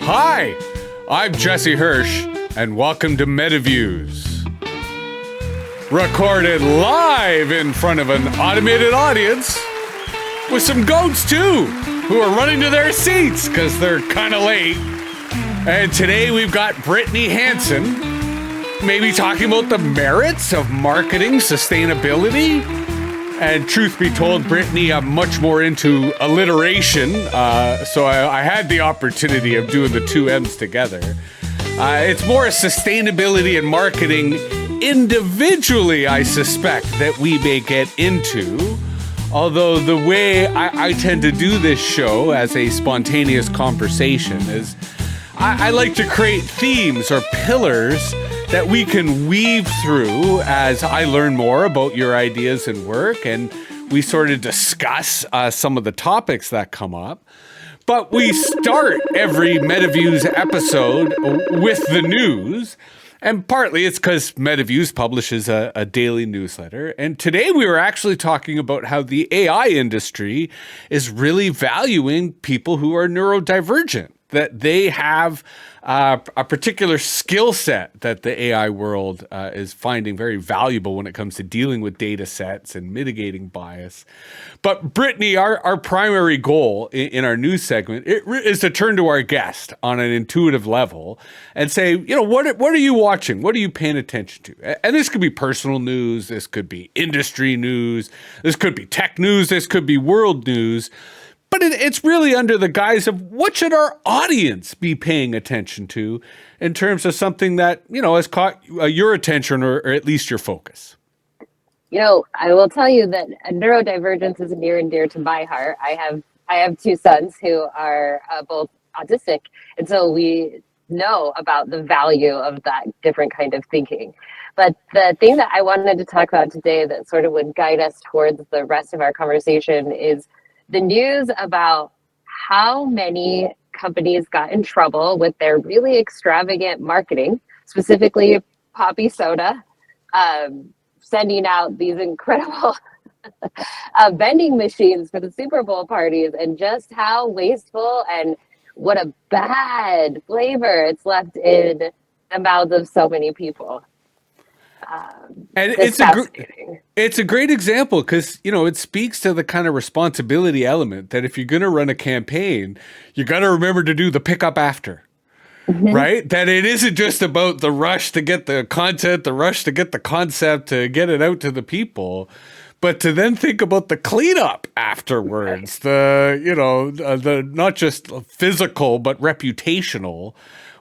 Hi, I'm Jesse Hirsh, and welcome to MetaViews. Recorded live in front of an automated audience with some goats too, who are running to their seats because they're kind of late. And today we've got Brittany Hansen, maybe talking about the merits of marketing sustainability. And truth be told, Brittany, I'm much more into alliteration, so I had the opportunity of doing the two M's together. It's more sustainability and marketing individually, I suspect, that we may get into. Although the way I tend to do this show as a spontaneous conversation is I like to create themes or pillars that we can weave through as I learn more about your ideas and work, and we sort of discuss some of the topics that come up. But we start every MetaViews episode with the news, and partly it's because MetaViews publishes a daily newsletter. And today we were actually talking about how the AI industry is really valuing people who are neurodivergent, that they have a particular skill set that the AI world is finding very valuable when it comes to dealing with data sets and mitigating bias. But Brittany, our primary goal in our news segment is to turn to our guest on an intuitive level and say, what are you watching? What are you paying attention to? And this could be personal news. This could be industry news. This could be tech news. This could be world news. But it's really under the guise of what should our audience be paying attention to in terms of something that, has caught your attention or at least your focus. I will tell you that neurodivergence is near and dear to my heart. I have two sons who are both autistic. And so we know about the value of that different kind of thinking. But the thing that I wanted to talk about today that sort of would guide us towards the rest of our conversation is the news about how many companies got in trouble with their really extravagant marketing, specifically Poppy Soda, sending out these incredible vending machines for the Super Bowl parties, and just how wasteful and what a bad flavor it's left in the mouths of so many people. And it's a great example because, it speaks to the kind of responsibility element that if you're going to run a campaign, you got to remember to do the pickup after, right? That it isn't just about the rush to get the content, the rush to get the concept, to get it out to the people, but to then think about the cleanup afterwards, the not just physical, but reputational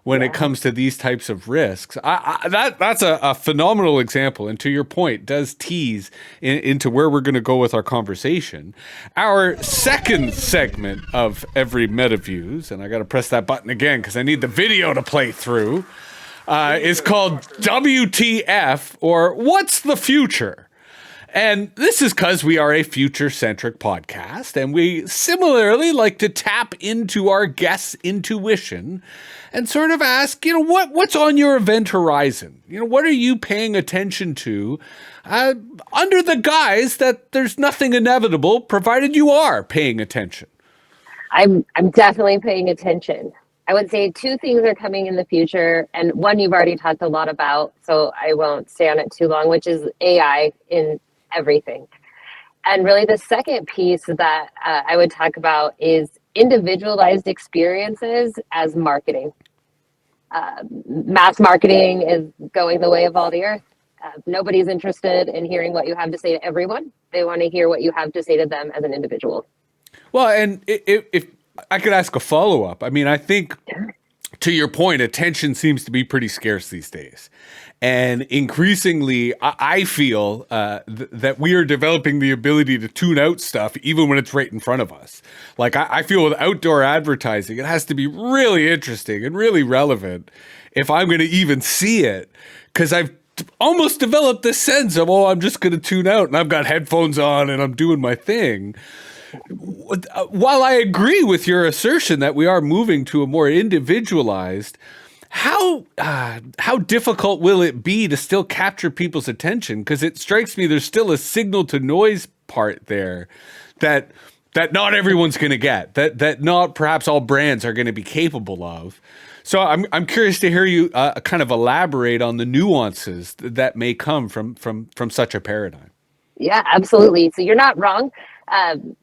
when it comes to these types of risks. That's a phenomenal example. And to your point, does tease into where we're going to go with our conversation. Our second segment of every MetaViews, and I got to press that button again because I need the video to play through, is called WTF, or What's the Future? And this is because we are a future-centric podcast, and we similarly like to tap into our guests' intuition and sort of ask, what's on your event horizon? What are you paying attention to under the guise that there's nothing inevitable, provided you are paying attention? I'm definitely paying attention. I would say two things are coming in the future, and one you've already talked a lot about, so I won't stay on it too long, which is AI in everything. And really the second piece that I would talk about is individualized experiences as marketing. Mass marketing is going the way of all the earth. Nobody's interested in hearing what you have to say to everyone. They want to hear what you have to say to them as an individual. Well, and if I could ask a follow-up, I think to your point, attention seems to be pretty scarce these days. And increasingly, I feel that we are developing the ability to tune out stuff even when it's right in front of us. Like, I feel with outdoor advertising, it has to be really interesting and really relevant if I'm going to even see it. Because I've almost developed this sense of, I'm just going to tune out and I've got headphones on and I'm doing my thing. While I agree with your assertion that we are moving to a more individualized, how difficult will it be to still capture people's attention? Because it strikes me there's still a signal to noise part there that that not everyone's going to get, that not perhaps all brands are going to be capable of. So I'm curious to hear you kind of elaborate on the nuances that may come from such a paradigm. Yeah, absolutely. So you're not wrong.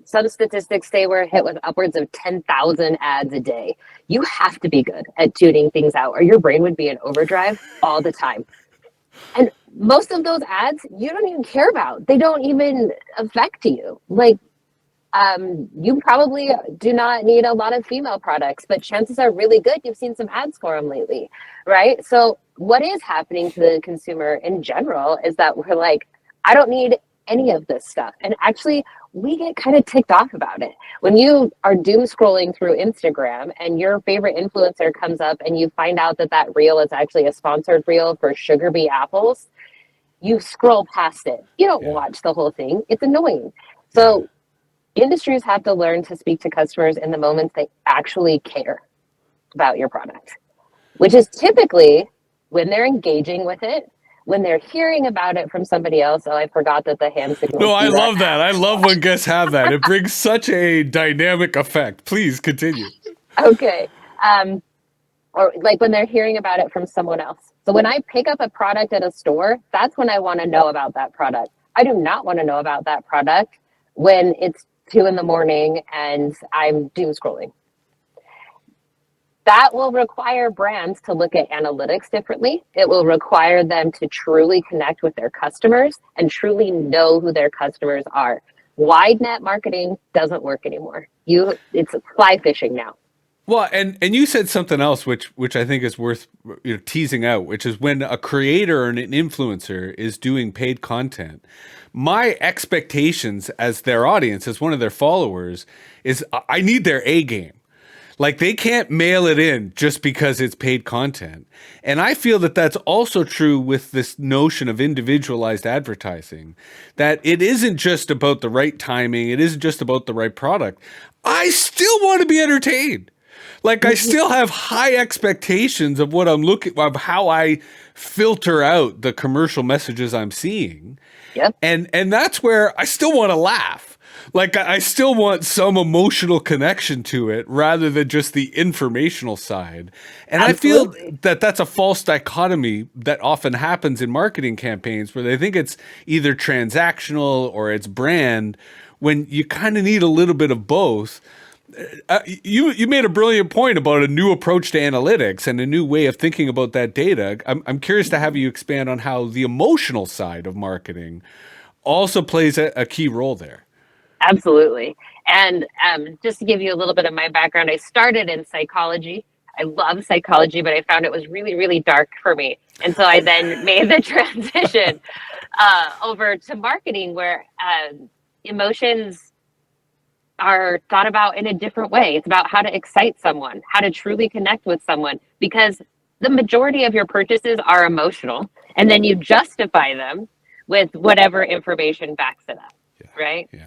Some statistics say we're hit with upwards of 10,000 ads a day. You have to be good at tuning things out, or your brain would be in overdrive all the time. And most of those ads you don't even care about. They don't even affect you. Like, you probably do not need a lot of female products, but chances are really good you've seen some ads for them lately, right? So what is happening to the consumer in general is that we're like, I don't need any of this stuff. And actually, we get kind of ticked off about it. When you are doom scrolling through Instagram and your favorite influencer comes up and you find out that that reel is actually a sponsored reel for Sugar Bee apples, you scroll past it. You don't watch the whole thing. It's annoying. So industries have to learn to speak to customers in the moments they actually care about your product, which is typically when they're engaging with it, when they're hearing about it from somebody else. Oh, I forgot that the hand signal. No, I love that. I love when guests have that. It brings such a dynamic effect. Please continue. Okay. Or like when they're hearing about it from someone else. So when I pick up a product at a store, that's when I want to know about that product. I do not want to know about that product when it's 2 a.m. and I'm doom scrolling. That will require brands to look at analytics differently. It will require them to truly connect with their customers and truly know who their customers are. Wide net marketing doesn't work anymore. It's fly fishing now. Well, and you said something else which I think is worth teasing out, which is when a creator or an influencer is doing paid content, my expectations as their audience, as one of their followers, is I need their A game. Like, they can't mail it in just because it's paid content. And I feel that that's also true with this notion of individualized advertising, that it isn't just about the right timing. It isn't just about the right product. I still want to be entertained. Like, I still have high expectations of what I'm looking, of how I filter out the commercial messages I'm seeing. Yep. And that's where I still want to laugh. Like, I still want some emotional connection to it rather than just the informational side. And Absolutely. I feel that that's a false dichotomy that often happens in marketing campaigns where they think it's either transactional or it's brand, when you kind of need a little bit of both. You made a brilliant point about a new approach to analytics and a new way of thinking about that data. I'm curious to have you expand on how the emotional side of marketing also plays a key role there. Absolutely. And just to give you a little bit of my background, I started in psychology. I love psychology, but I found it was really, really dark for me. And so I then made the transition over to marketing, where emotions are thought about in a different way. It's about how to excite someone, how to truly connect with someone, because the majority of your purchases are emotional, and then you justify them with whatever information backs it up, right? Yeah.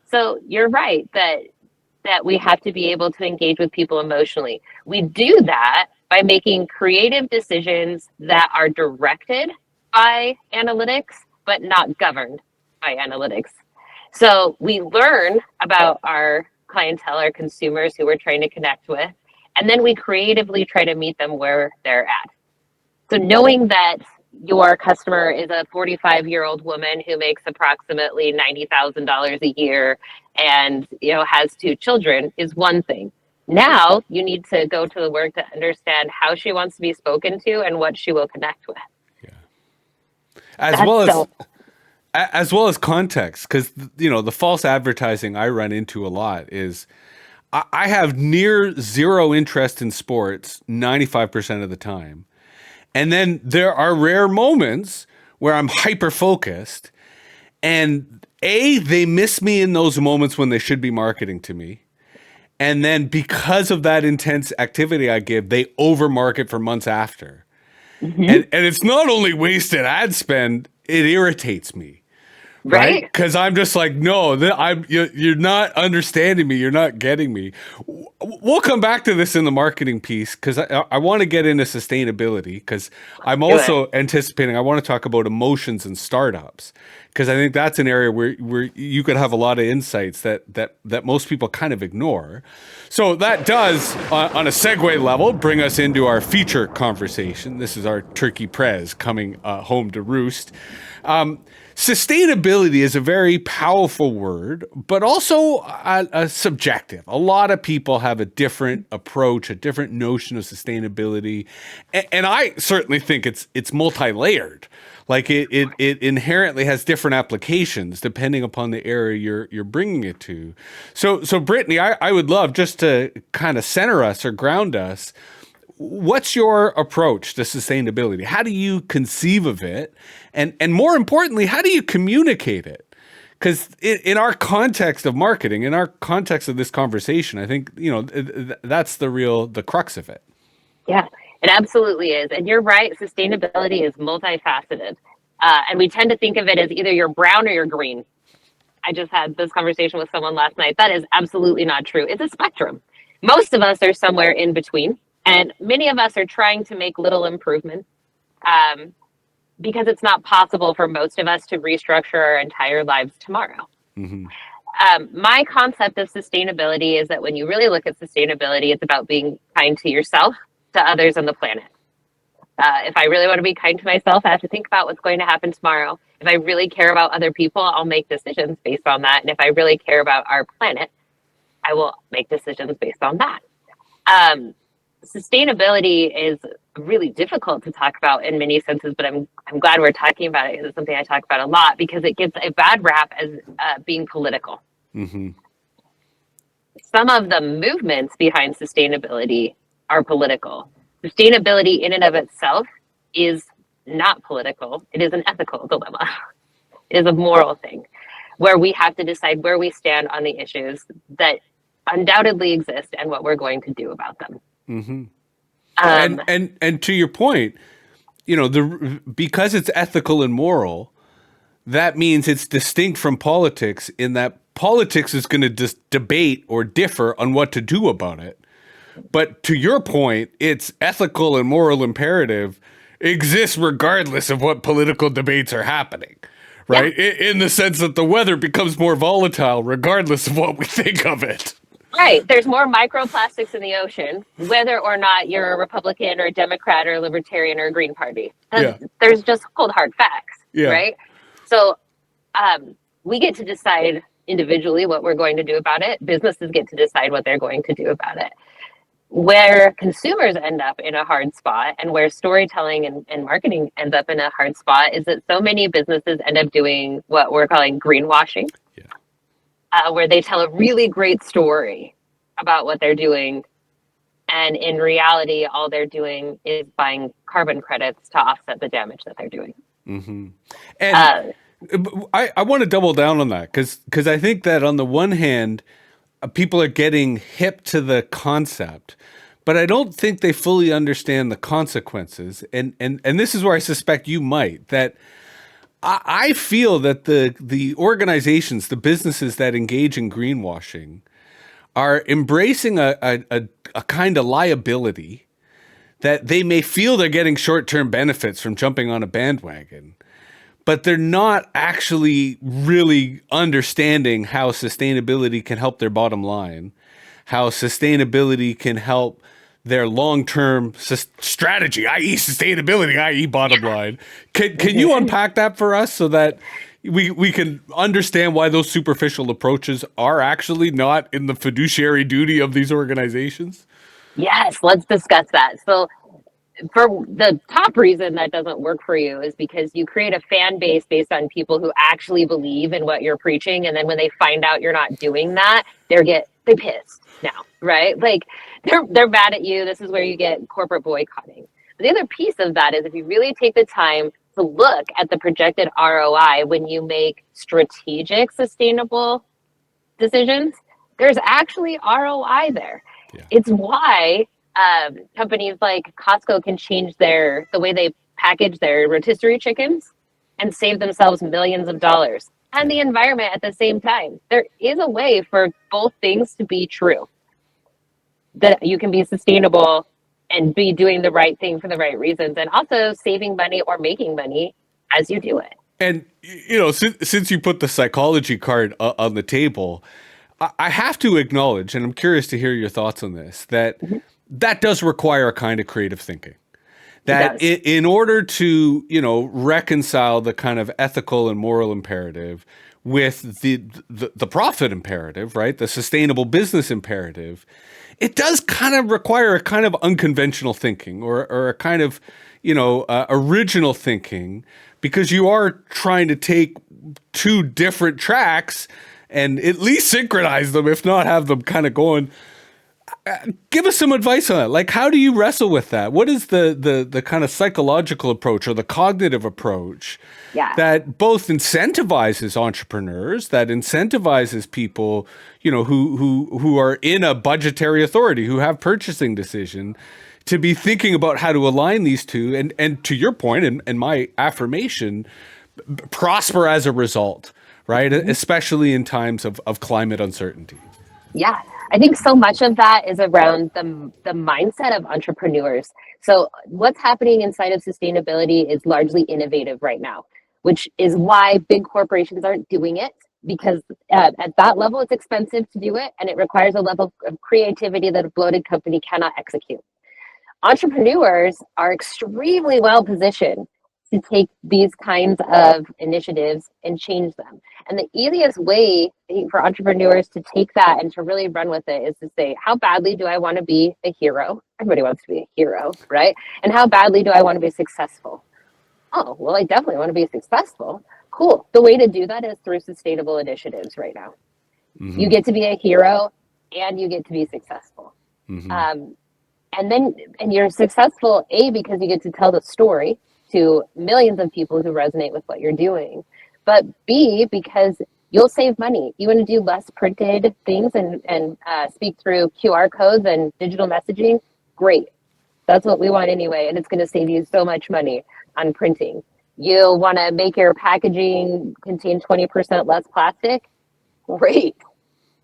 So you're right that we have to be able to engage with people emotionally. We do that by making creative decisions that are directed by analytics, but not governed by analytics. So we learn about our clientele, our consumers who we're trying to connect with, and then we creatively try to meet them where they're at. So knowing that your customer is a 45-year-old woman who makes approximately $90,000 a year and has 2 children is one thing. Now you need to go to the work to understand how she wants to be spoken to and what she will connect with. Yeah. As well as context, because the false advertising I run into a lot is I have near zero interest in sports 95% of the time. And then there are rare moments where I'm hyper-focused, and they miss me in those moments when they should be marketing to me. And then because of that intense activity I give, they over-market for months after. Mm-hmm. And it's not only wasted ad spend, it irritates me. Right? Because I'm just like, no, you're not understanding me. You're not getting me. We'll come back to this in the marketing piece, because I want to get into sustainability, because I'm also anticipating, I want to talk about emotions and startups, because I think that's an area where you could have a lot of insights that most people kind of ignore. So that does, on a segue level, bring us into our feature conversation. This is our turkey prez coming home to roost. Sustainability is a very powerful word, but also a subjective. A lot of people have a different approach, a different notion of sustainability, and I certainly think it's multi-layered. Like it inherently has different applications depending upon the area you're bringing it to. So Brittany, I would love just to kind of center us or ground us. What's your approach to sustainability? How do you conceive of it? And more importantly, how do you communicate it? Because in our context of marketing, in our context of this conversation, I think, that's the crux of it. Yeah, it absolutely is. And you're right, sustainability is multifaceted. And we tend to think of it as either you're brown or you're green. I just had this conversation with someone last night. That is absolutely not true. It's a spectrum. Most of us are somewhere in between. And many of us are trying to make little improvements because it's not possible for most of us to restructure our entire lives tomorrow. Mm-hmm. My concept of sustainability is that when you really look at sustainability, it's about being kind to yourself, to others, on the planet. If I really want to be kind to myself, I have to think about what's going to happen tomorrow. If I really care about other people, I'll make decisions based on that. And if I really care about our planet, I will make decisions based on that. Sustainability is really difficult to talk about in many senses, but I'm glad we're talking about it because it's something I talk about a lot because it gets a bad rap as being political. Mm-hmm. Some of the movements behind sustainability are political. Sustainability in and of itself is not political. It is an ethical dilemma. It is a moral thing where we have to decide where we stand on the issues that undoubtedly exist and what we're going to do about them. Mm-hmm. And to your point, because it's ethical and moral, that means it's distinct from politics in that politics is going to debate or differ on what to do about it. But to your point, its ethical and moral imperative exists regardless of what political debates are happening, right? Yeah. In the sense that the weather becomes more volatile regardless of what we think of it. Right. There's more microplastics in the ocean, whether or not you're a Republican or a Democrat or a Libertarian or a Green Party. Yeah. There's just cold, hard facts, right? So we get to decide individually what we're going to do about it. Businesses get to decide what they're going to do about it. Where consumers end up in a hard spot and where storytelling and marketing ends up in a hard spot is that so many businesses end up doing what we're calling greenwashing. Where they tell a really great story about what they're doing. And in reality, all they're doing is buying carbon credits to offset the damage that they're doing. Mm-hmm. And I want to double down on that because I think that on the one hand, people are getting hip to the concept, but I don't think they fully understand the consequences. And this is where I suspect you might, that I feel that the organizations, the businesses that engage in greenwashing are embracing a kind of liability that they may feel they're getting short-term benefits from jumping on a bandwagon, but they're not actually really understanding how sustainability can help their bottom line, how sustainability can help their long-term strategy, i.e. sustainability, i.e. bottom line. Can you unpack that for us so that we can understand why those superficial approaches are actually not in the fiduciary duty of these organizations? Yes, let's discuss that. So for the top reason that doesn't work for you is because you create a fan base based on people who actually believe in what you're preaching. And then when they find out you're not doing that, they're pissed now, right? Like they're mad at you. This is where you get corporate boycotting. But the other piece of that is if you really take the time to look at the projected ROI when you make strategic, sustainable decisions, there's actually ROI there. Yeah. It's why companies like Costco can change the way they package their rotisserie chickens and save themselves millions of dollars and the environment at the same time. There is a way for both things to be true, that you can be sustainable and be doing the right thing for the right reasons and also saving money or making money as you do it. And since you put the psychology card on the table, I have to acknowledge, and I'm curious to hear your thoughts on this, that Mhm. that does require a kind of creative thinking. It That does. in order to reconcile the kind of ethical and moral imperative with the profit imperative, right, the sustainable business imperative, it does kind of require a kind of unconventional thinking, or a kind of original thinking, because you are trying to take two different tracks and at least synchronize them, if not have them kind of going. Give us some advice on that. Like, how do you wrestle with that? What is the kind of psychological approach or the cognitive approach Yeah. that both incentivizes entrepreneurs, that incentivizes people, who are in a budgetary authority, who have purchasing decision, to be thinking about how to align these two, and to your point, and my affirmation, prosper as a result, right? Mhm. Especially in times of climate uncertainty. Yeah, I think so much of that is around the mindset of entrepreneurs. So what's happening inside of sustainability is largely innovative right now, which is why big corporations aren't doing it, because at that level it's expensive to do it and it requires a level of creativity that a bloated company cannot execute. Entrepreneurs are extremely well positioned to take these kinds of initiatives and change them. And the easiest way for entrepreneurs to take that and to really run with it is to say, how badly do I want to be a hero? Everybody wants to be a hero, right? And how badly do I want to be successful? Oh, well, I definitely want to be successful. Cool. The way to do that is through sustainable initiatives right now. You Mm-hmm. get to be a hero and you get to be successful. Mm-hmm. Um, and you're successful, A, because you get to tell the story to millions of people who resonate with what you're doing, but B, because you'll save money. You want to do less printed things and speak through QR codes and digital messaging? Great. That's what we want anyway, and it's going to save you so much money on printing. You want to make your packaging contain 20% less plastic? Great.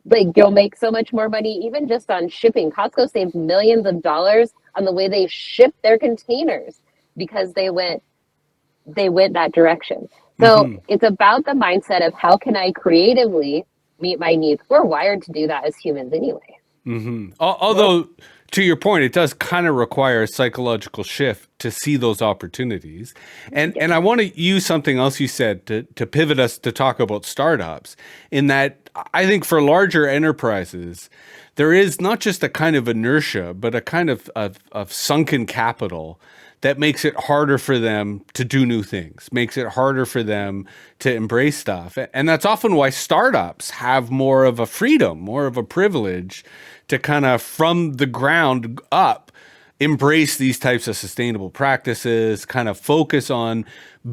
Like, you'll make so much more money even just on shipping. Costco saves millions of dollars on the way they ship their containers because they went that direction. So Mm-hmm. it's about the mindset of how can I creatively meet my needs. We're wired to do that as humans anyway. Mm-hmm. We're, Although, to your point, it does kind of require a psychological shift to see those opportunities. And yes. I want to use something else you said to pivot us to talk about startups. In that, I think for larger enterprises, there is not just a kind of inertia, but a kind of sunken capital that makes it harder for them to do new things, makes it harder for them to embrace stuff. And that's often why startups have more of a freedom, more of a privilege to kind of from the ground up embrace these types of sustainable practices, kind of focus on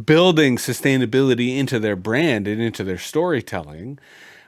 building sustainability into their brand and into their storytelling.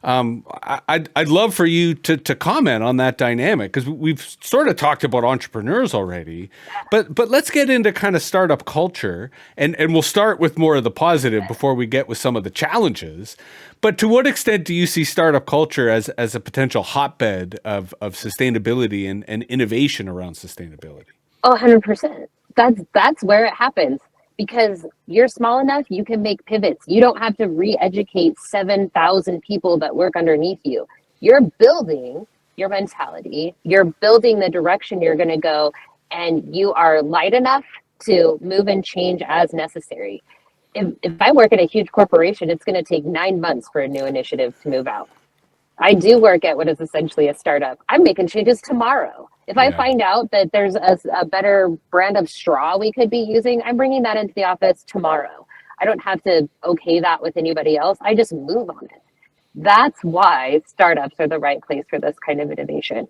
I'd love for you to comment on that dynamic, because we've sort of talked about entrepreneurs already, but let's get into kind of startup culture, and we'll start with more of the positive before we get with some of the challenges. But to what extent do you see startup culture as a potential hotbed of sustainability and innovation around sustainability? Oh, 100%. That's where it happens because you're small enough, you can make pivots. You don't have to re-educate 7,000 people that work underneath you. You're building your mentality, you're building the direction you're going to go, and you are light enough to move and change as necessary. If I work at a huge corporation, it's going to take 9 months for a new initiative to move out. I do work at what is essentially a startup. I'm making changes tomorrow. If I Yeah. find out that there's a better brand of straw we could be using, I'm bringing that into the office tomorrow. I don't have to okay that with anybody else. I just move on it. That's why startups are the right place for this kind of innovation.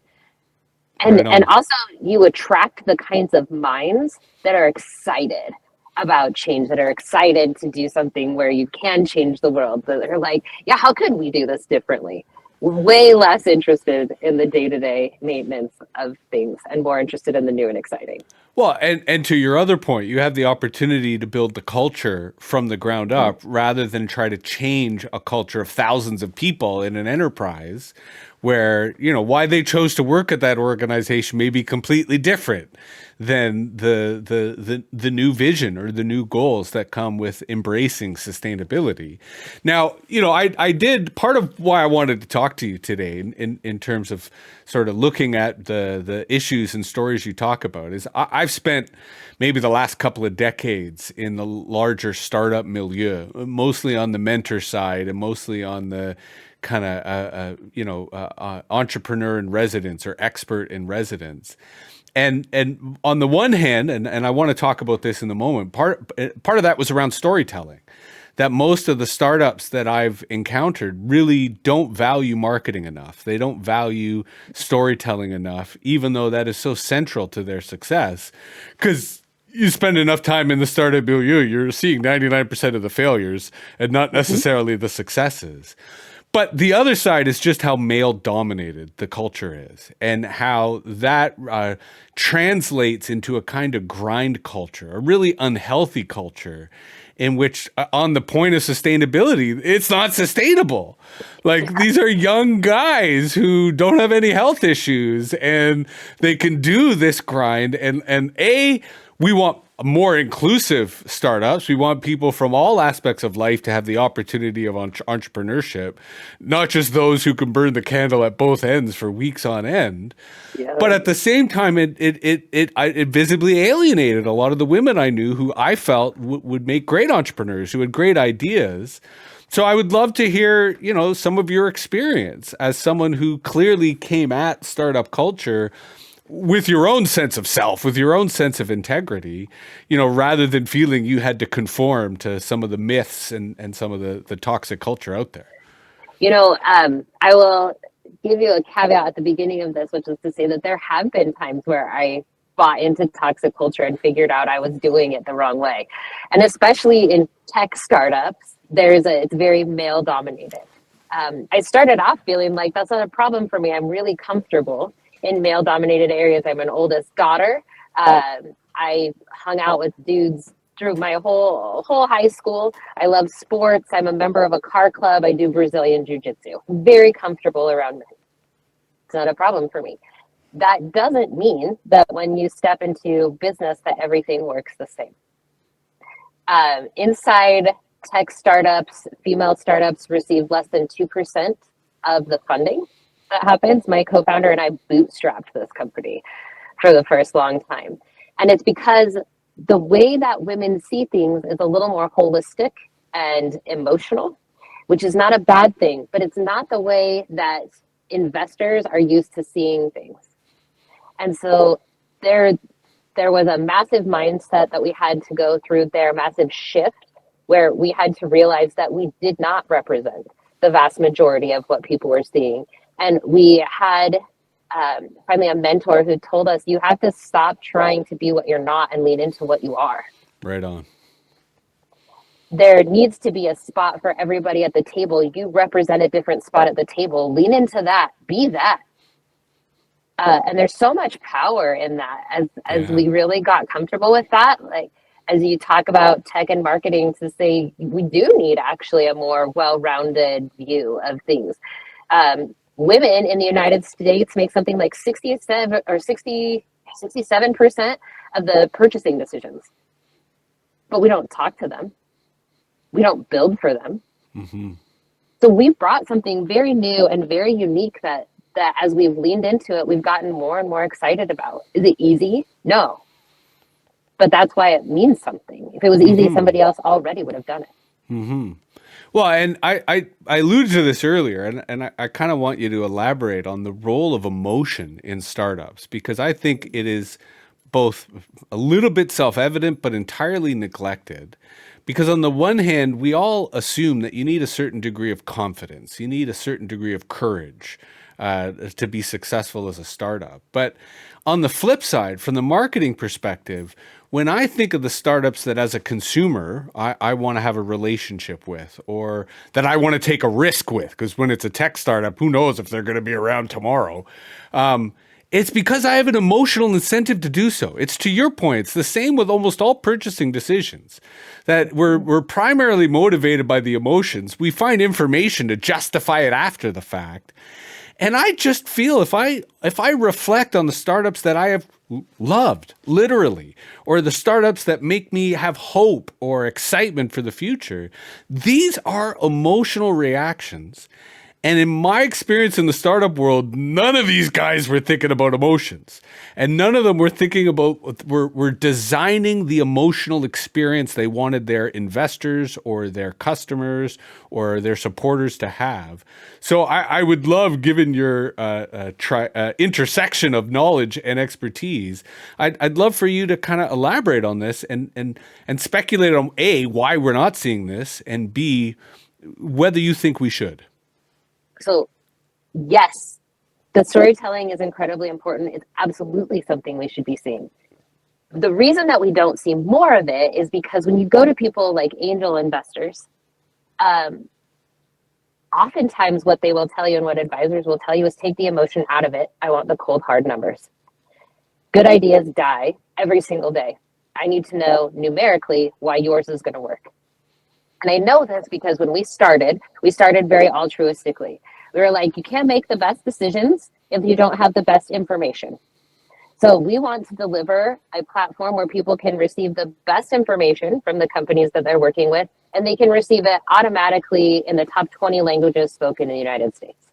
And Right and on. also you attract the kinds of minds that are excited about change, that are excited to do something where you can change the world, that are like, yeah, how could we do this differently? Way less interested in the day-to-day maintenance of things and more interested in the new and exciting. Well, and to your other point, you have the opportunity to build the culture from the ground up rather than try to change a culture of thousands of people in an enterprise where, why they chose to work at that organization may be completely different than the new vision or the new goals that come with embracing sustainability. Now, I did, part of why I wanted to talk to you today in terms of sort of looking at the issues and stories you talk about is I've spent maybe the last couple of decades in the larger startup milieu, mostly on the mentor side and mostly on the kind of entrepreneur in residence or expert in residence. And on the one hand, and I want to talk about this in a moment, part of that was around storytelling. That most of the startups that I've encountered really don't value marketing enough. They don't value storytelling enough, even though that is so central to their success. Because you spend enough time in the startup milieu, you're seeing 99% of the failures and not necessarily the successes. But the other side is just how male dominated the culture is and how that translates into a kind of grind culture, a really unhealthy culture in which on the point of sustainability, it's not sustainable. Like these are young guys who don't have any health issues and they can do this grind. And we want more inclusive startups. We want people from all aspects of life to have the opportunity of entrepreneurship, not just those who can burn the candle at both ends for weeks on end. Yeah. But at the same time, it visibly alienated a lot of the women I knew who I felt would make great entrepreneurs, who had great ideas. So I would love to hear, some of your experience as someone who clearly came at startup culture with your own sense of self, with your own sense of integrity, rather than feeling you had to conform to some of the myths and some of the toxic culture out there. I will give you a caveat at the beginning of this, which is to say that there have been times where I bought into toxic culture and figured out I was doing it the wrong way. And especially in tech startups, it's very male dominated. I started off feeling like that's not a problem for me. I'm really comfortable in male dominated areas. I'm an oldest daughter. I hung out with dudes through my whole high school. I love sports. I'm a member of a car club. I do Brazilian jiu-jitsu. Very comfortable around men. It's not a problem for me. That doesn't mean that when you step into business that everything works the same. Inside tech startups, female startups receive less than 2% of the funding that happens. My co-founder and I bootstrapped this company for the first long time. And it's because the way that women see things is a little more holistic and emotional, which is not a bad thing, but it's not the way that investors are used to seeing things. And so there was a massive mindset that we had to go through there, massive shift, where we had to realize that we did not represent the vast majority of what people were seeing. And we had finally a mentor who told us, you have to stop trying to be what you're not and lean into what you are. Right on. There needs to be a spot for everybody at the table. You represent a different spot at the table. Lean into that. Be that. And there's so much power in that as we really got comfortable with that. Like, as you talk about tech and marketing, to say we do need actually a more well-rounded view of things. Women in the United States make something like 67% of the purchasing decisions, but we don't talk to them. We don't build for them. Mm-hmm. So we've brought something very new and very unique that as we've leaned into it, we've gotten more and more excited about. Is it easy? No. But that's why it means something. If it was easy, somebody else already would have done it. Mm-hmm. Well, and I alluded to this earlier, and I kind of want you to elaborate on the role of emotion in startups, because I think it is both a little bit self-evident but entirely neglected. Because on the one hand, we all assume that you need a certain degree of confidence, you need a certain degree of courage to be successful as a startup. But on the flip side, from the marketing perspective, when I think of the startups that as a consumer, I want to have a relationship with, or that I want to take a risk with, because when it's a tech startup, who knows if they're going to be around tomorrow? It's because I have an emotional incentive to do so. It's, to your point, it's the same with almost all purchasing decisions, that we're primarily motivated by the emotions. We find information to justify it after the fact. And I just feel if I reflect on the startups that I have loved, literally, or the startups that make me have hope or excitement for the future, these are emotional reactions. And in my experience in the startup world, none of these guys were thinking about emotions. And none of them were thinking about, were designing the emotional experience they wanted their investors or their customers or their supporters to have. So I would love, given your intersection of knowledge and expertise, I'd love for you to kind of elaborate on this and speculate on A, why we're not seeing this, and B, whether you think we should. So, yes, the storytelling is incredibly important. It's absolutely something we should be seeing. The reason that we don't see more of it is because when you go to people like angel investors, um, oftentimes what they will tell you and what advisors will tell you is take the emotion out of it. I want the cold, hard numbers. Good ideas die every single day. I need to know numerically why yours is going to work. And I know this because when we started very altruistically. We were like, you can't make the best decisions if you don't have the best information. So we want to deliver a platform where people can receive the best information from the companies that they're working with, and they can receive it automatically in the top 20 languages spoken in the United States.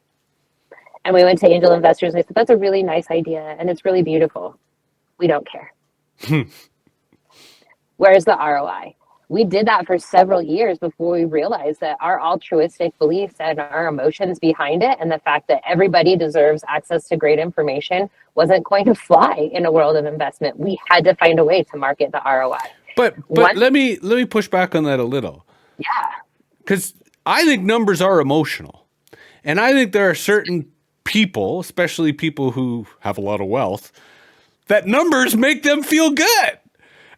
And we went to angel investors and they said, that's a really nice idea and it's really beautiful. We don't care. Where's the ROI? We did that for several years before we realized that our altruistic beliefs and our emotions behind it and the fact that everybody deserves access to great information wasn't going to fly in a world of investment. We had to find a way to market the ROI. But let me push back on that a little. Yeah. Because I think numbers are emotional. And I think there are certain people, especially people who have a lot of wealth, that numbers make them feel good.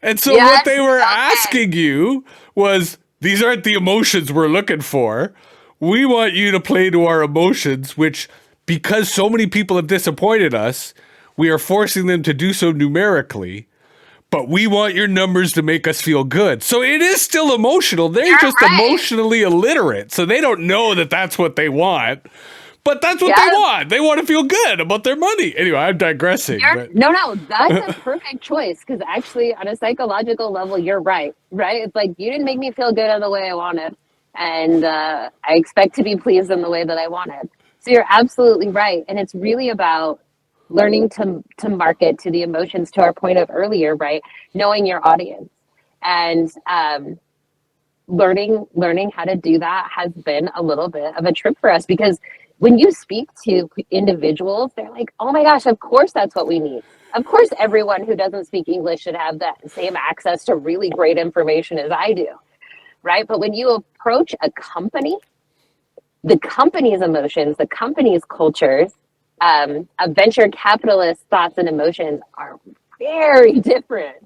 And so what they were asking you was, these aren't the emotions we're looking for. We want you to play to our emotions, which, because so many people have disappointed us, we are forcing them to do so numerically. But we want your numbers to make us feel good. So it is still emotional. They're just emotionally illiterate. So they don't know that that's what they want. But that's what they want. They want to feel good about their money. Anyway, I'm digressing. No, that's a perfect choice because actually, on a psychological level, you're right. Right? It's like you didn't make me feel good in the way I wanted, and I expect to be pleased in the way that I wanted. So you're absolutely right, and it's really about learning to market to the emotions. To our point of earlier, right? Knowing your audience and learning how to do that has been a little bit of a trip for us because when you speak to individuals, they're like, oh my gosh, of course that's what we need. Of course, everyone who doesn't speak English should have that same access to really great information as I do, right? But when you approach a company, the company's emotions, the company's cultures, a venture capitalist thoughts and emotions are very different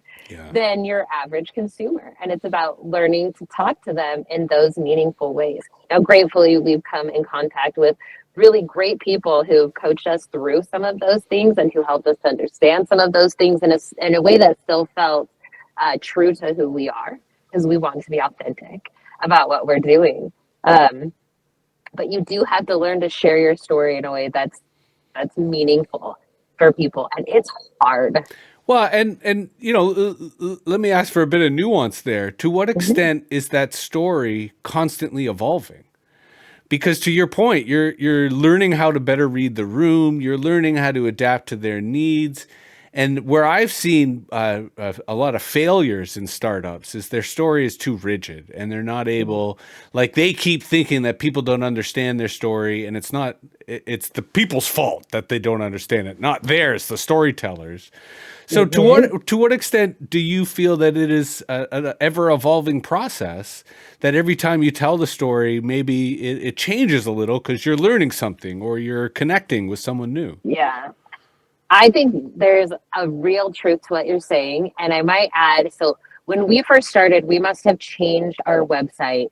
than your average consumer. And it's about learning to talk to them in those meaningful ways. Now, gratefully, we've come in contact with really great people who've coached us through some of those things and who helped us to understand some of those things in a way that still felt true to who we are, because we want to be authentic about what we're doing. But you do have to learn to share your story in a way that's meaningful for people, and it's hard. Well, and let me ask for a bit of nuance there. To what extent is that story constantly evolving? Because to your point, you're learning how to better read the room. You're learning how to adapt to their needs. And where I've seen a lot of failures in startups is their story is too rigid and they're not able, like they keep thinking that people don't understand their story, and it's the people's fault that they don't understand it, not theirs, the storytellers. So to what extent do you feel that it is an ever evolving process, that every time you tell the story, maybe it changes a little because you're learning something or you're connecting with someone new? Yeah. I think there's a real truth to what you're saying. And I might add, so when we first started, we must have changed our website,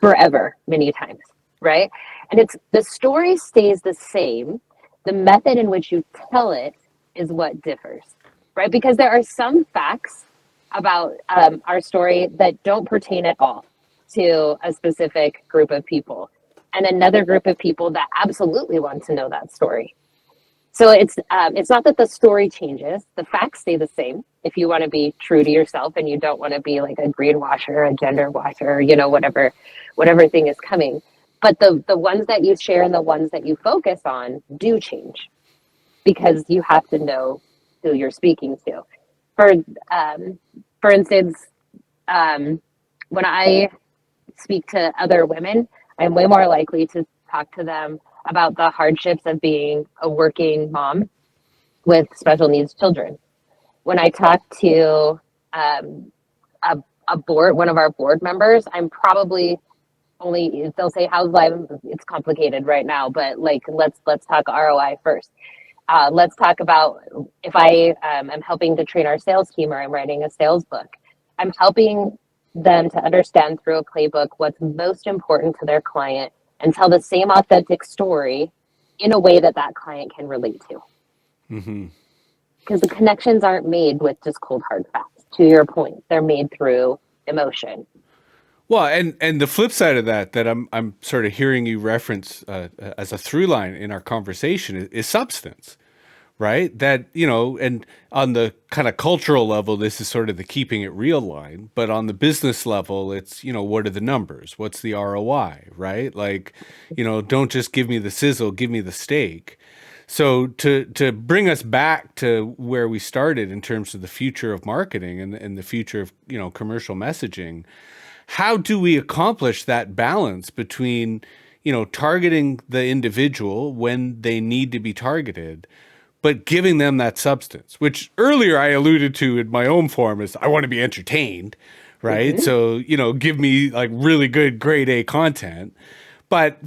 forever, many times, right? And it's the story stays the same. The method in which you tell it is what differs, right? Because there are some facts about our story that don't pertain at all to a specific group of people. and another group of people that absolutely want to know that story. So it's not that the story changes; the facts stay the same. If you want to be true to yourself and you don't want to be like a greenwasher, a gender washer, you know, whatever thing is coming. But the ones that you share and the ones that you focus on do change because you have to know who you're speaking to. For um, for instance, when I speak to other women, I'm way more likely to talk to them about the hardships of being a working mom with special needs children. When I talk to um, a board, one of our board members, I'm probably only they'll say how's life. It's complicated right now, but like let's talk ROI first. Let's talk about if I am helping to train our sales team or I'm writing a sales book. I'm helping them to understand through a playbook what's most important to their client and tell the same authentic story in a way that that client can relate to. Mm-hmm. Because the connections aren't made with just cold hard facts. To your point, they're made through emotion. Well, and the flip side of that I'm sort of hearing you reference as a through line in our conversation is substance, right? That, you know, and on the kind of cultural level, this is sort of the keeping it real line, but on the business level, it's, you know, what are the numbers? What's the ROI, right? Like, you know, don't just give me the sizzle, give me the steak. So to bring us back to where we started in terms of the future of marketing and the future of, you know, commercial messaging, how do we accomplish that balance between, you know, targeting the individual when they need to be targeted, but giving them that substance, which earlier I alluded to in my own form is I want to be entertained, right? Mm-hmm. So, you know, give me like really good grade A content. But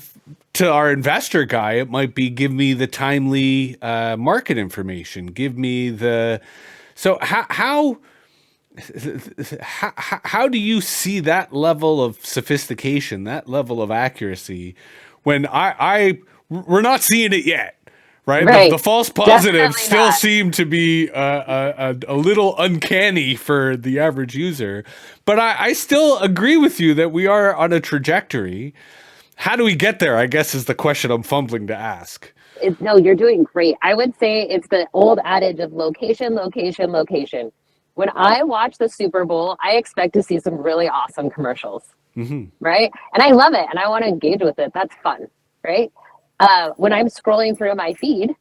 to our investor guy, it might be give me the timely market information, give me the. So how do you see that level of sophistication, that level of accuracy, when we're not seeing it yet, right? The Right. false positives Definitely still not. seem to be a little uncanny for the average user, but I still agree with you that we are on a trajectory. How do we get there? I guess is the question I'm fumbling to ask. No, you're doing great. I would say it's the old adage of location, location, location. When I watch the Super Bowl, I expect to see some really awesome commercials, Hmm. right? And I love it and I want to engage with it. That's fun, right? When I'm scrolling through my feed,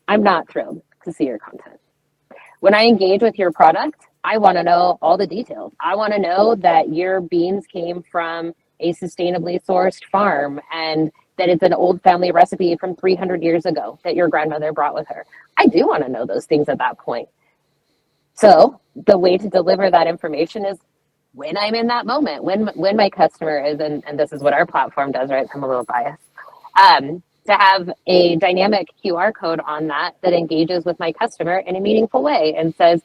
I'm not thrilled to see your content. When I engage with your product, I want to know all the details. I want to know that your beans came from a sustainably sourced farm and that it's an old family recipe from 300 years ago that your grandmother brought with her. I do want to know those things at that point. So the way to deliver that information is when I'm in that moment, when my customer is, and this is what our platform does, right? So I'm a little biased. To have a dynamic QR code on that that engages with my customer in a meaningful way and says,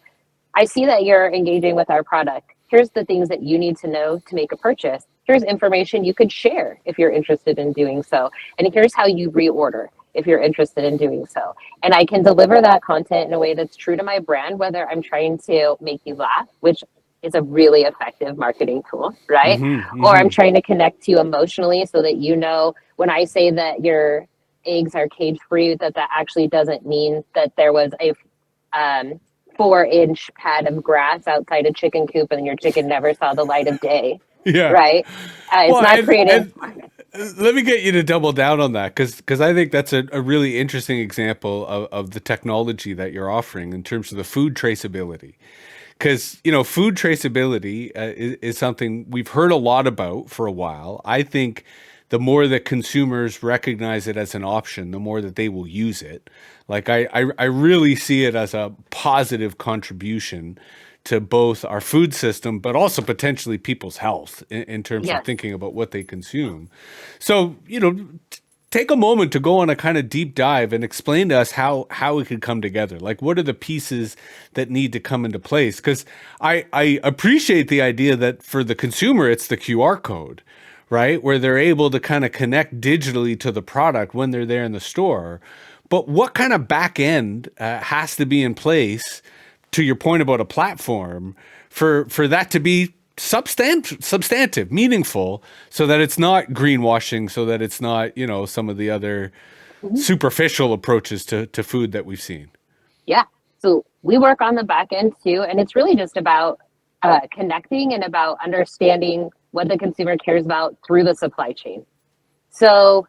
I see that you're engaging with our product. Here's the things that you need to know to make a purchase. Here's information you could share if you're interested in doing so. And here's how you reorder if you're interested in doing so. And I can deliver that content in a way that's true to my brand, whether I'm trying to make you laugh, which is a really effective marketing tool, right? Hmm. Or I'm Hmm. trying to connect to you emotionally so that you know when I say that your eggs are cage free, that actually doesn't mean that there was a 4-inch pad of grass outside a chicken coop and your chicken never saw the light of day, Yeah. right? It's Well, not creating. and let me get you to double down on that because I think that's a really interesting example of the technology that you're offering in terms of the food traceability. Because, you know, food traceability is something we've heard a lot about for a while. I think the more that consumers recognize it as an option, the more that they will use it. Like I really see it as a positive contribution to both our food system, but also potentially people's health in terms of Yes. thinking about what they consume. So, you know, take a moment to go on a kind of deep dive and explain to us how it could come together. Like, what are the pieces that need to come into place? Because I appreciate the idea that for the consumer, it's the QR code, right? Where they're able to kind of connect digitally to the product when they're there in the store. But what kind of back end has to be in place, to your point about a platform, for that to be substantive, meaningful, so that it's not greenwashing, so that it's not, some of the other superficial approaches to food that we've seen. Yeah. So we work on the back end too, and it's really just about connecting and about understanding what the consumer cares about through the supply chain. So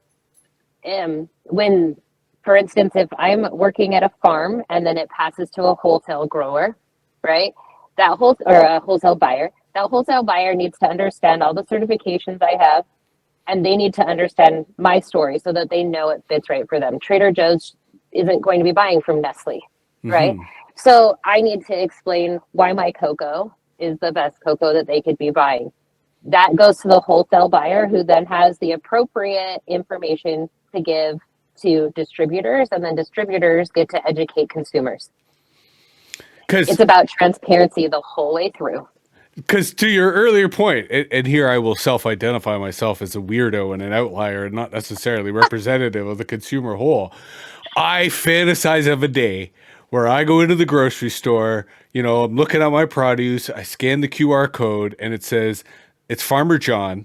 when, for instance, if I'm working at a farm and then it passes to a wholesale grower, right? Or a wholesale buyer, that wholesale buyer needs to understand all the certifications I have, and they need to understand my story so that they know it fits right for them. Trader Joe's isn't going to be buying from Nestle, right? So I need to explain why my cocoa is the best cocoa that they could be buying. That goes to the wholesale buyer, who then has the appropriate information to give to distributors, and then distributors get to educate consumers. It's about transparency the whole way through. Because to your earlier point, and here I will self-identify myself as a weirdo and an outlier and not necessarily representative of the consumer whole, I fantasize of a day where I go into the grocery store, I'm looking at my produce, I scan the QR code, and it says, it's Farmer John.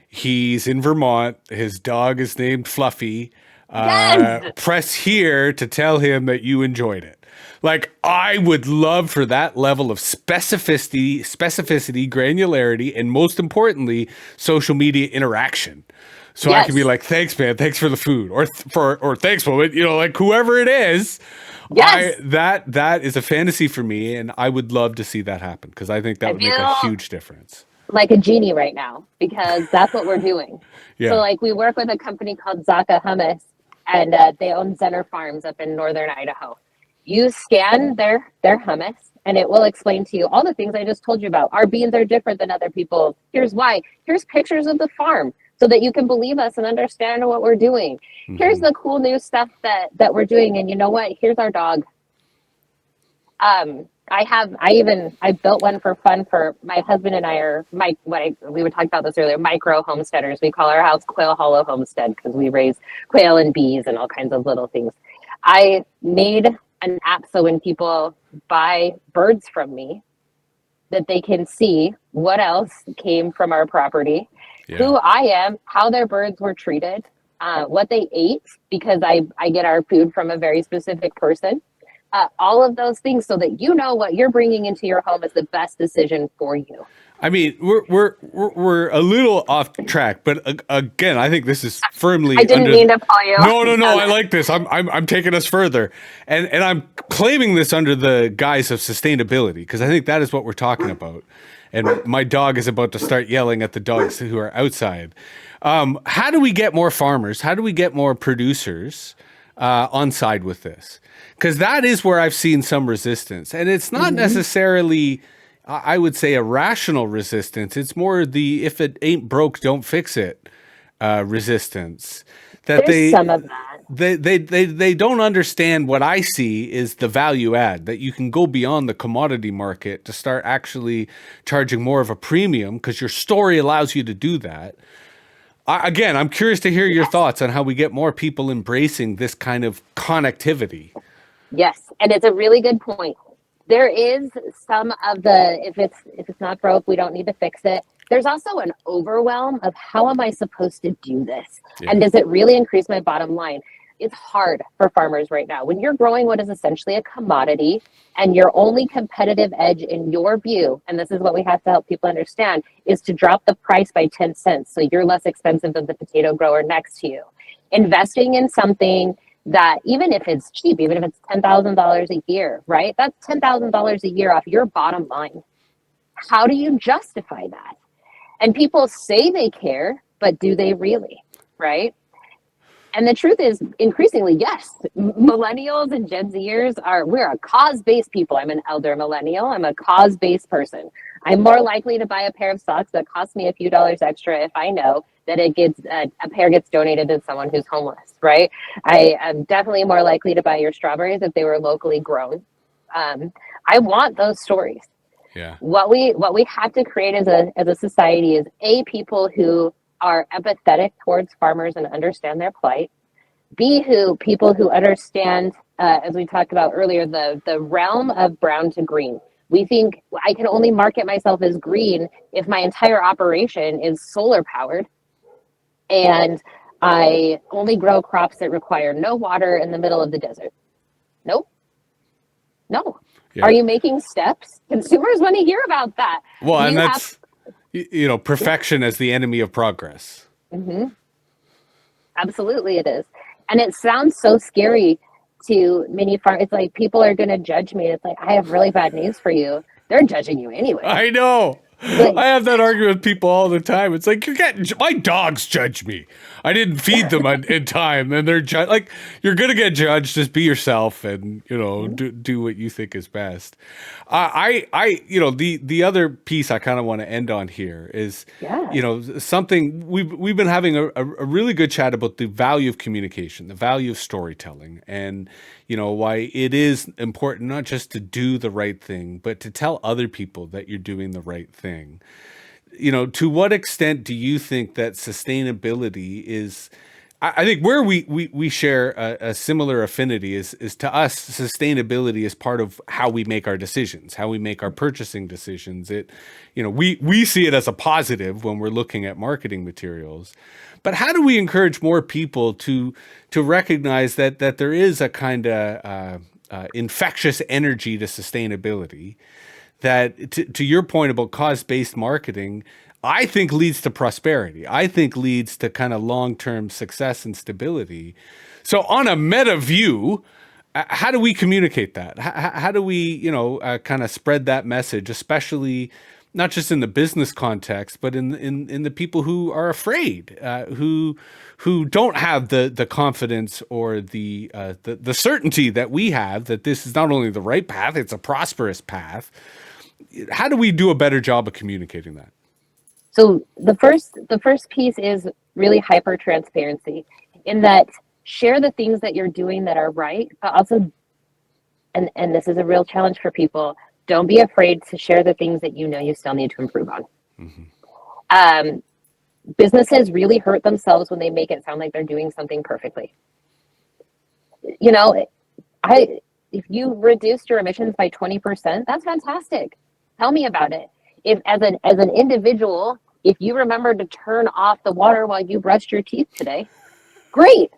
He's in Vermont. His dog is named Fluffy. Yes! Press here to tell him that you enjoyed it. Like, I would love for that level of specificity, granularity, and most importantly, social media interaction. So I can be like, thanks, man. Thanks for the food. Or thanks, woman. Like whoever it is. Yes. That is a fantasy for me, and I would love to see that happen, because I think that would make a huge difference. Like a genie right now, because that's what we're doing. Yeah. So like we work with a company called Zaka Hummus, and they own Zenner Farms up in northern Idaho. You scan their hummus, and it will explain to you all the things I just told you about. Our beans are different than other people's. Here's why. Here's pictures of the farm so that you can believe us and understand what we're doing. Here's the cool new stuff that we're doing. And you know what? Here's our dog. I built one for fun for my husband and I are we were talking about this earlier, micro homesteaders. We call our house Quail Hollow Homestead because we raise quail and bees and all kinds of little things. I made an app so when people buy birds from me, that they can see what else came from our property, who I am, how their birds were treated, what they ate, because I get our food from a very specific person. All of those things, so that you know what you're bringing into your home is the best decision for you. I mean, we're a little off track, but again, I think this is firmly. I didn't mean to pull you. No. I like this. I'm taking us further, and I'm claiming this under the guise of sustainability, because I think that is what we're talking about. And my dog is about to start yelling at the dogs who are outside. How do we get more farmers? How do we get more producers on side with this? Because that is where I've seen some resistance, and it's not necessarily, I would say, a rational resistance. It's more the if it ain't broke, don't fix it resistance. There's some of that. They don't understand what I see is the value add, that you can go beyond the commodity market to start actually charging more of a premium, because your story allows you to do that. Again, I'm curious to hear your thoughts on how we get more people embracing this kind of connectivity. Yes, and it's a really good point. There is some of the, if it's not broke, we don't need to fix it. There's also an overwhelm of how am I supposed to do this? Yeah. And does it really increase my bottom line? It's hard for farmers right now. When you're growing what is essentially a commodity, and your only competitive edge in your view, and this is what we have to help people understand, is to drop the price by 10 cents so you're less expensive than the potato grower next to you. Investing in something that, even if it's cheap, even if it's $10,000 a year, right? That's $10,000 a year off your bottom line. How do you justify that? And people say they care, but do they really, right? And the truth is, increasingly, yes, millennials and Gen Zers we're a cause-based people. I'm an elder millennial. I'm a cause-based person. I'm more likely to buy a pair of socks that cost me a few dollars extra if I know that a pair gets donated to someone who's homeless, right? I am definitely more likely to buy your strawberries if they were locally grown. I want those stories. Yeah. What we have to create as a society is people who are empathetic towards farmers and understand their plight. People who understand, as we talked about earlier, the realm of brown to green. We think I can only market myself as green if my entire operation is solar powered and I only grow crops that require no water in the middle of the desert. Nope. No. Yeah. Are you making steps? Consumers want to hear about that. Well, and You have, that's, perfection as the enemy of progress. absolutely it is. And it sounds so scary to many farmers. It's like people are going to judge me. It's like, I have really bad news for you. They're judging you anyway. I know. Like, I have that argument with people all the time. It's like, you're getting, my dogs judge me. I didn't feed them in time, and they're like, you're gonna get judged. Just be yourself, and do what you think is best. The other piece I kind of want to end on here is, something we've been having a really good chat about the value of communication, the value of storytelling, and why it is important not just to do the right thing, but to tell other people that you're doing the right thing. To what extent do you think that sustainability is, I think where we share a similar affinity is to us, sustainability is part of how we make our decisions, how we make our purchasing decisions. We see it as a positive when we're looking at marketing materials. But how do we encourage more people to recognize that there is a kind of infectious energy to sustainability that, to your point about cause-based marketing, I think leads to prosperity. I think leads to kind of long-term success and stability. So on a meta view, how do we communicate that? How do we, kind of spread that message, especially not just in the business context, but in the people who are afraid, who don't have the confidence or the certainty that we have that this is not only the right path, it's a prosperous path. How do we do a better job of communicating that? So the first piece is really hyper transparency, in that share the things that you're doing that are right, but also, and this is a real challenge for people, don't be afraid to share the things that you still need to improve on. Businesses really hurt themselves when they make it sound like they're doing something perfectly. If you reduced your emissions by 20%, that's fantastic. Tell me about it. If as an individual, if you remember to turn off the water while you brushed your teeth today, great.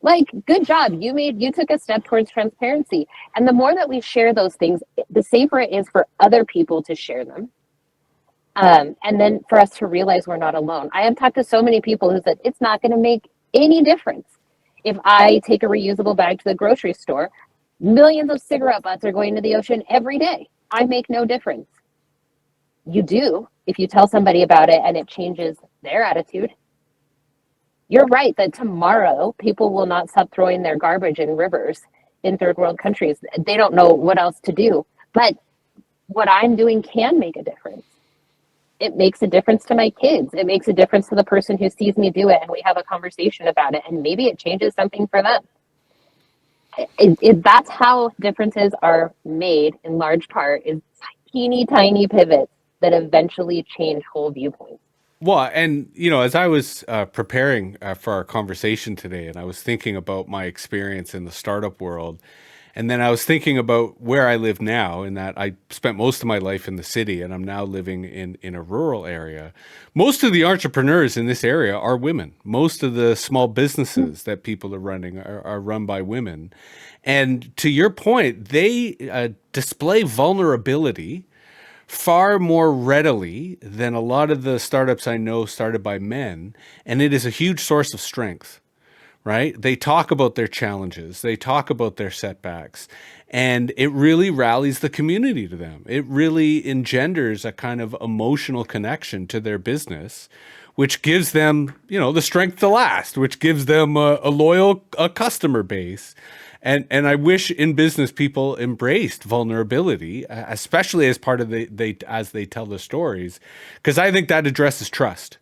Like, good job. You took a step towards transparency. And the more that we share those things, the safer it is for other people to share them. And then for us to realize we're not alone. I have talked to so many people who said it's not going to make any difference if I take a reusable bag to the grocery store. Millions of cigarette butts are going to the ocean every day. I make no difference. You do if you tell somebody about it and it changes their attitude. You're right that tomorrow people will not stop throwing their garbage in rivers in third world countries. They don't know what else to do. But what I'm doing can make a difference. It makes a difference to my kids. It makes a difference to the person who sees me do it, and we have a conversation about it, and maybe it changes something for them. That's how differences are made in large part, is teeny tiny pivots that eventually change whole viewpoints. Well, and as I was preparing for our conversation today, and I was thinking about my experience in the startup world, and then I was thinking about where I live now, in that I spent most of my life in the city, and I'm now living in a rural area. Most of the entrepreneurs in this area are women. Most of the small businesses that people are running are run by women. And to your point, they display vulnerability far more readily than a lot of the startups I know started by men. And it is a huge source of strength, right? They talk about their challenges. They talk about their setbacks. And it really rallies the community to them. It really engenders a kind of emotional connection to their business, which gives them, the strength to last, which gives them a loyal customer base. And I wish in business people embraced vulnerability, especially as part of as they tell the stories, because I think that addresses trust,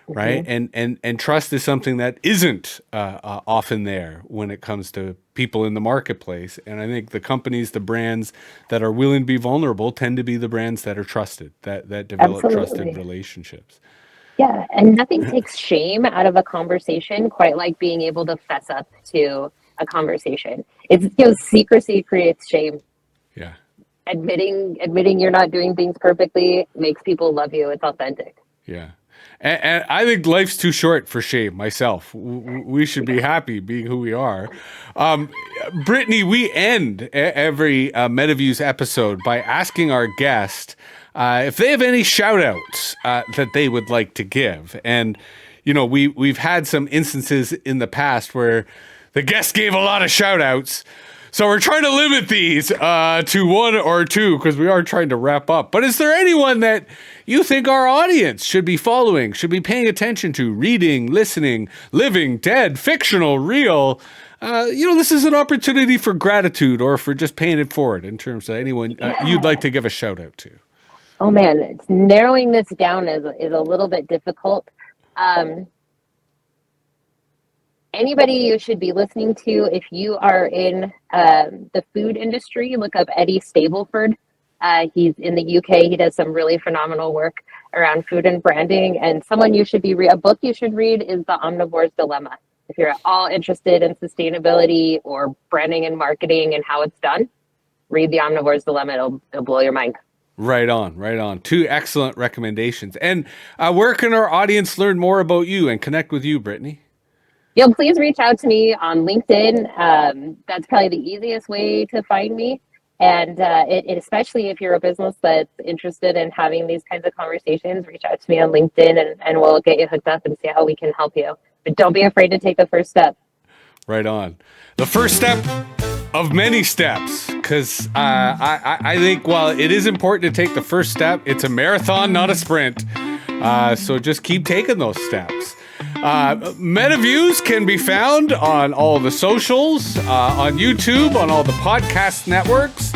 right? And trust is something that isn't often there when it comes to people in the marketplace. And I think the companies, the brands that are willing to be vulnerable tend to be the brands that are trusted, that develop trusted relationships. Yeah, and nothing takes shame out of a conversation quite like being able to fess up to a conversation. It's secrecy creates shame. Yeah. admitting you're not doing things perfectly makes people love you. It's authentic. Yeah. And I think life's too short for shame myself. We should be happy being who we are. Brittany, we end every MetaViews episode by asking our guest if they have any shout outs that they would like to give. And, you know, we've had some instances in the past where the guest gave a lot of shout outs. So we're trying to limit these to one or two because we are trying to wrap up. But is there anyone that you think our audience should be following, should be paying attention to, reading, listening, living, dead, fictional, real? This is an opportunity for gratitude or for just paying it forward in terms of anyone you'd like to give a shout out to. Oh man, narrowing this down is a little bit difficult. Anybody you should be listening to if you are in the food industry, look up Eddie Stableford. He's in the UK. He does some really phenomenal work around food and branding. And someone you should a book you should read is The Omnivore's Dilemma. If you're at all interested in sustainability or branding and marketing and how it's done, read The Omnivore's Dilemma. It'll blow your mind. Right on. Two excellent recommendations. And where can our audience learn more about you and connect with you, Brittany? Please reach out to me on LinkedIn. That's probably the easiest way to find me. And especially if you're a business that's interested in having these kinds of conversations, reach out to me on LinkedIn and we'll get you hooked up and see how we can help you. But don't be afraid to take the first step. Right on. The first step of many steps, because I think while it is important to take the first step, it's a marathon, not a sprint. So just keep taking those steps. MetaViews can be found on all the socials, on YouTube, on all the podcast networks.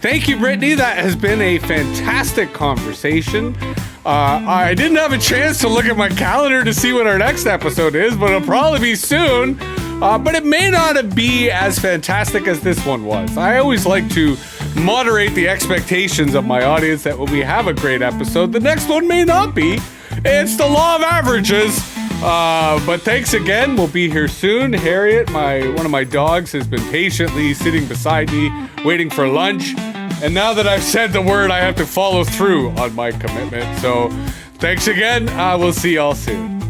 Thank you, Brittany. That has been a fantastic conversation. I didn't have a chance to look at my calendar to see what our next episode is, but it'll probably be soon. But it may not be as fantastic as this one was. I always like to moderate the expectations of my audience that when we have a great episode, the next one may not be. It's the law of averages. But thanks again. We'll be here soon. Harriet, one of my dogs, has been patiently sitting beside me, waiting for lunch. And now that I've said the word, I have to follow through on my commitment. So thanks again. We'll see y'all soon.